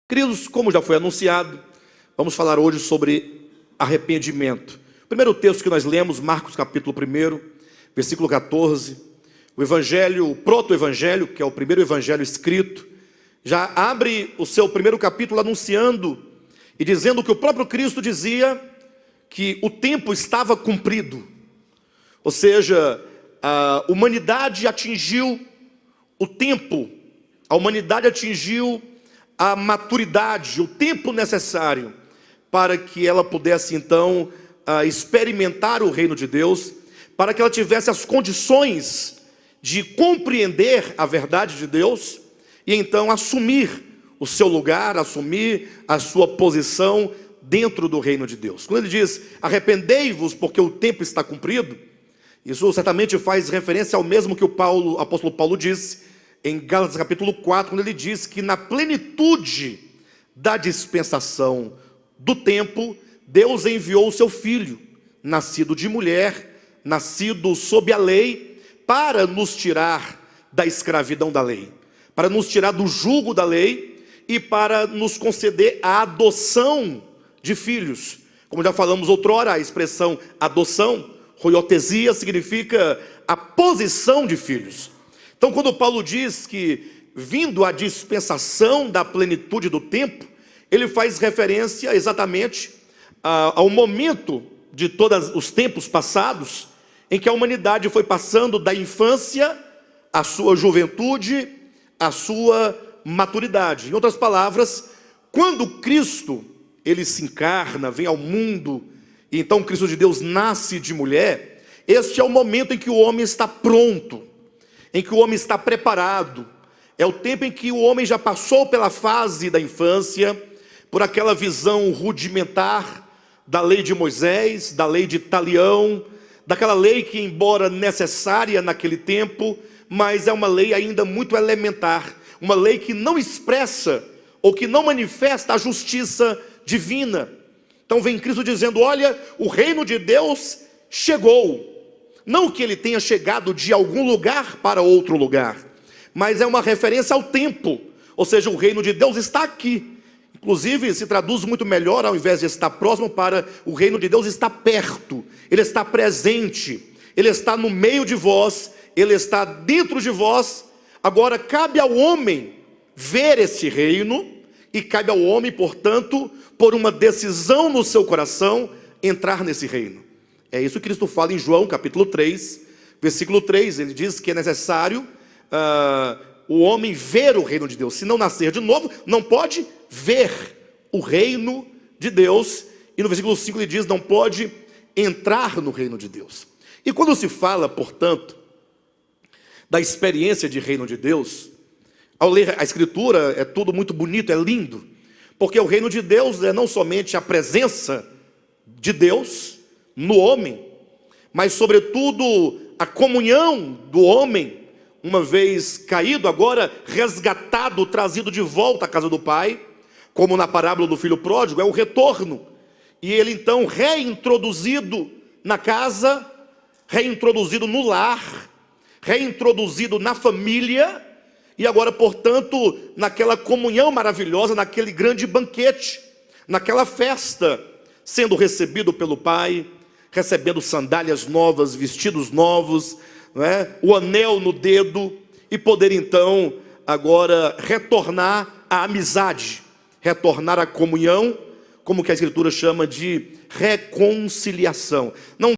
Queridos, como já foi anunciado, vamos falar hoje sobre arrependimento. O primeiro texto que nós lemos, Marcos capítulo 1, versículo 14, o evangelho, o proto-evangelho, que é o primeiro evangelho escrito, já abre o seu primeiro capítulo anunciando e dizendo que o próprio Cristo dizia que o tempo estava cumprido. Ou seja, a humanidade atingiu o tempo, a humanidade atingiu a maturidade, o tempo necessário para que ela pudesse então experimentar o reino de Deus, para que ela tivesse as condições de compreender a verdade de Deus e então assumir o seu lugar, assumir a sua posição dentro do reino de Deus. Quando ele diz, arrependei-vos porque o tempo está cumprido, isso certamente faz referência ao mesmo que o apóstolo Paulo disse em Gálatas capítulo 4, quando ele diz que na plenitude da dispensação do tempo, Deus enviou o seu Filho, nascido de mulher, nascido sob a lei, para nos tirar da escravidão da lei, para nos tirar do jugo da lei e para nos conceder a adoção de filhos. Como já falamos outrora, a expressão adoção, roiotesia, significa a posição de filhos. Então, quando Paulo diz que, vindo a dispensação da plenitude do tempo, ele faz referência exatamente ao momento de todos os tempos passados, em que a humanidade foi passando da infância à sua juventude, à sua maturidade. Em outras palavras, quando Cristo ele se encarna, vem ao mundo, e então o Cristo de Deus nasce de mulher, este é o momento em que o homem está pronto, em que o homem está preparado, é o tempo em que o homem já passou pela fase da infância, por aquela visão rudimentar da lei de Moisés, da lei de Talião, daquela lei que, embora necessária naquele tempo, mas é uma lei ainda muito elementar, uma lei que não expressa ou que não manifesta a justiça divina. Então vem Cristo dizendo, olha, o reino de Deus chegou. Não que ele tenha chegado de algum lugar para outro lugar, mas é uma referência ao tempo, ou seja, o reino de Deus está aqui. Inclusive se traduz muito melhor, ao invés de estar próximo, para o reino de Deus está perto, ele está presente, ele está no meio de vós, ele está dentro de vós. Agora cabe ao homem ver esse reino, e cabe ao homem, portanto, por uma decisão no seu coração, entrar nesse reino. É isso que Cristo fala em João capítulo 3, versículo 3, ele diz que é necessário o homem ver o reino de Deus. Se não nascer de novo, não pode ver o reino de Deus. E no versículo 5 ele diz, não pode entrar no reino de Deus. E quando se fala, portanto, da experiência de reino de Deus, ao ler a Escritura é tudo muito bonito, é lindo, porque o reino de Deus é não somente a presença de Deus no homem, mas sobretudo a comunhão do homem, uma vez caído, agora resgatado, trazido de volta à casa do Pai, como na parábola do filho pródigo, é o retorno, e ele então reintroduzido na casa, reintroduzido no lar, reintroduzido na família, e agora, portanto, naquela comunhão maravilhosa, naquele grande banquete, naquela festa, sendo recebido pelo Pai, recebendo sandálias novas, vestidos novos, não é? O anel no dedo, e poder então agora retornar à amizade, retornar à comunhão, como que a Escritura chama de reconciliação. Não